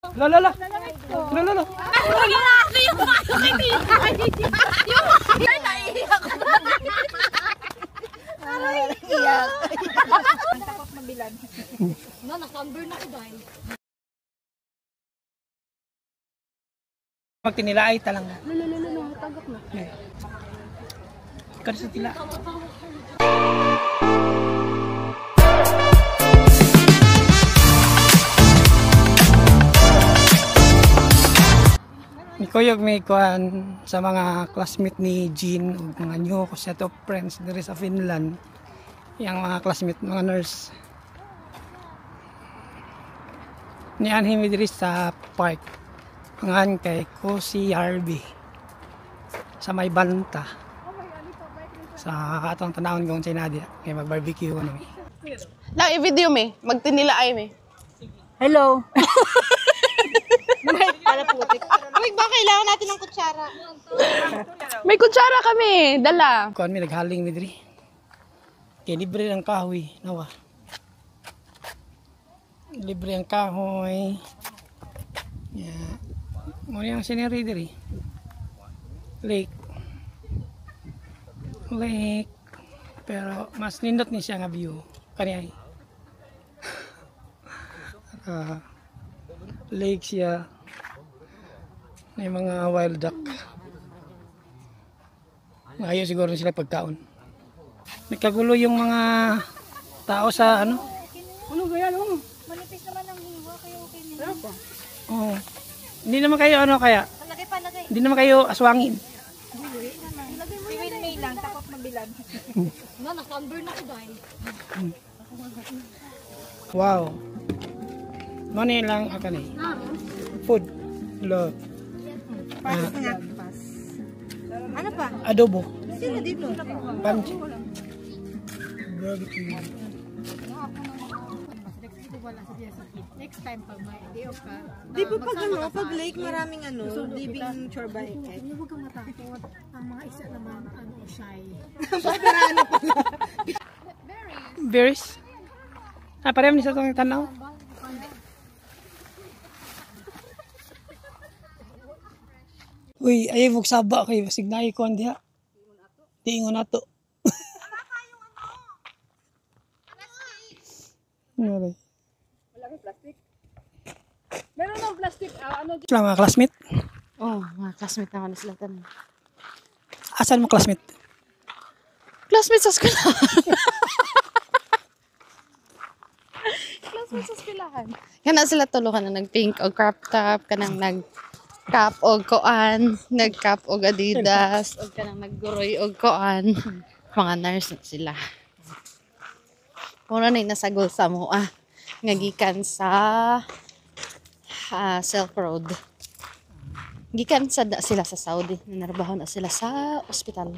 Lala. Grabe yung kayo kay Tita. Yung naiiyak. Aray, iyak. Ang takot mabilan. No, nakamber na ko dahil. Pag tinilaay talang. Lalo, tagap na. Kasi tila. Kuyog may kuhan sa mga classmate ni Jean o mga new ko set of friends there sa Finland, yung mga classmate mga nurse ni Anhimi diri sa park ngan kay Cozy Harvey sa may banta sa atong tanawon kung sa Nadia kay mag barbecue ano lang i-video me magtinila ay me. Hello. Uy, ba kailangan natin ng kutsara? May kutsara kami, dala. kuan mi naghaling mi diri kay libre ang kahoy nawa libre ang kahoy yeah. Mo yung scenery diri lake pero mas nindot ni siya nga view kaniay lake siya may mga wild duck ngayon siguro sila pagkaon nagkagulo yung mga tao sa ano kaya ano Manipis naman ang hiwa kayo okay nila. oh hindi naman kayo ano kaya Palagay. hindi naman kayo aswangin Ilagay mo yun. May lang, takot mabilan. No, nakamber na ko dahil. wow money lang akan eh food love Ano pa? adobo Sino dito? panchi Next time pag may day off ka. Di ba pag lake maraming living chorba eke? Huwag kang matakot. Ang mga isa naman shy. berries pareham ni sa itong tanaw uy ay mong saba kayo basig na ikon diha di ingon ato Wala kay plastic. Meron ng plastic sila mga classmate? Oh, mga classmate na ako na sila tan. Asan mo classmate? Classmate sa eskwelahan. Classmate sa eskwelahan. Kana sila tulo ka na nag-pink o crop top, kanang nag-cap o koan, nag-cap o Adidas, o kanang nag-guroy o koan. Mga nurse na sila. Muna na nasagol sa mo ngagikan sa Silk Road. Gikan sila sa Saudi. Nanarbaho na sila sa ospital.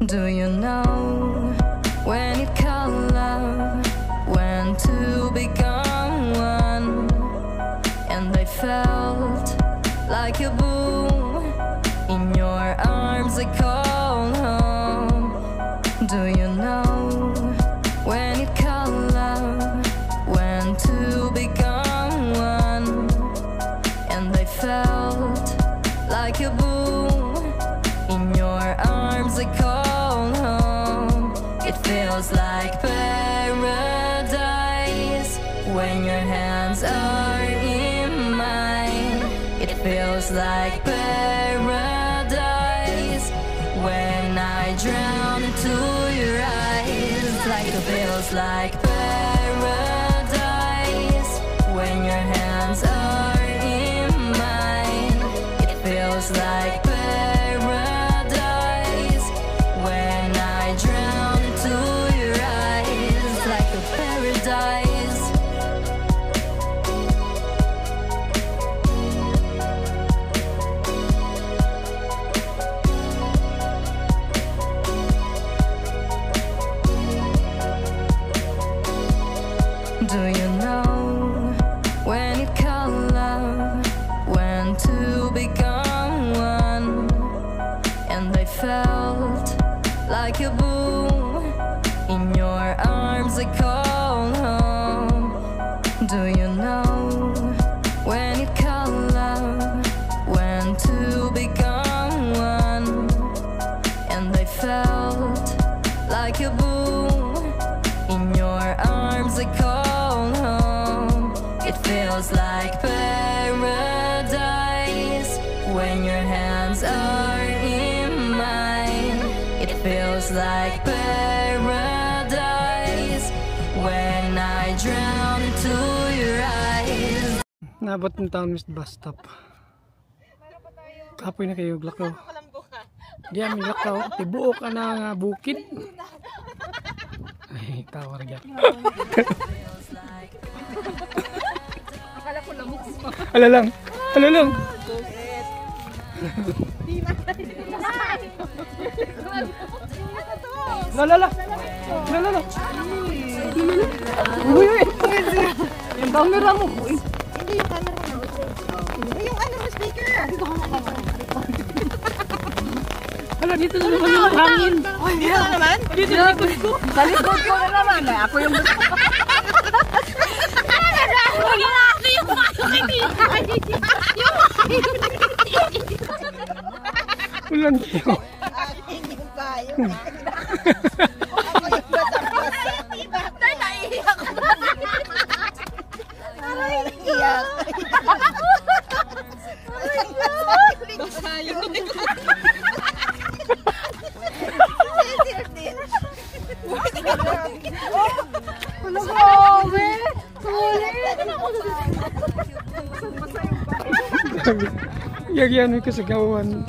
Do you know when you call love, when to become one? And I felt like a boom in your arms. I call home. Do you know when you call love, when to become one? And I felt like a boom in your arms. I call home. It feels like paradise when your hands are in mine. It feels like paradise when I drown into your eyes. Like it feels like paradise when your hands are in mine. It feels like paradise when I drown into your eyes. Like a paradise. In your arms I call home. Do you know when you call love, when two become one? And I felt like a boom. In your arms I call home. It feels like paradise when your hands are in mine. It feels like paradise when I drown into your eyes. Nabot ng town Miss bus stop. Kapoy na kayo glakaw. Di amin glakaw. Tibuok ka na nga bukid. Ay, tawar gyan. Akala ko lamok. Ala lang. Ala lang. Lalala. Lalala. Uy, uy. Yung camera mo. Hindi yung camera mo. Yung ano mo, speaker. Hala, dito na naman yung hangin. Dito na naman? Dito na likod ko. Sa likod ko na naman. Ako yung Ulan kayo. Aking yung kayo. Ako yung basa-basa. Tay, naiiyak ko. Iyak. Basayo. Sensitive din. Ano grabe? Yagyan mo ko sa gawan.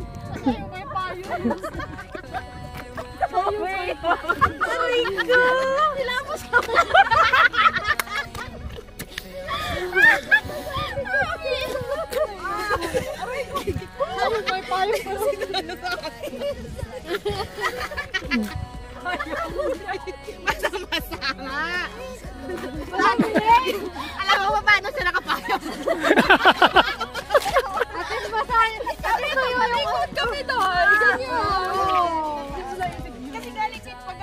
Alam mo ba paano siya nakapayos? Atis basahin. Atis tumalikod kami doon. Kasi galing pag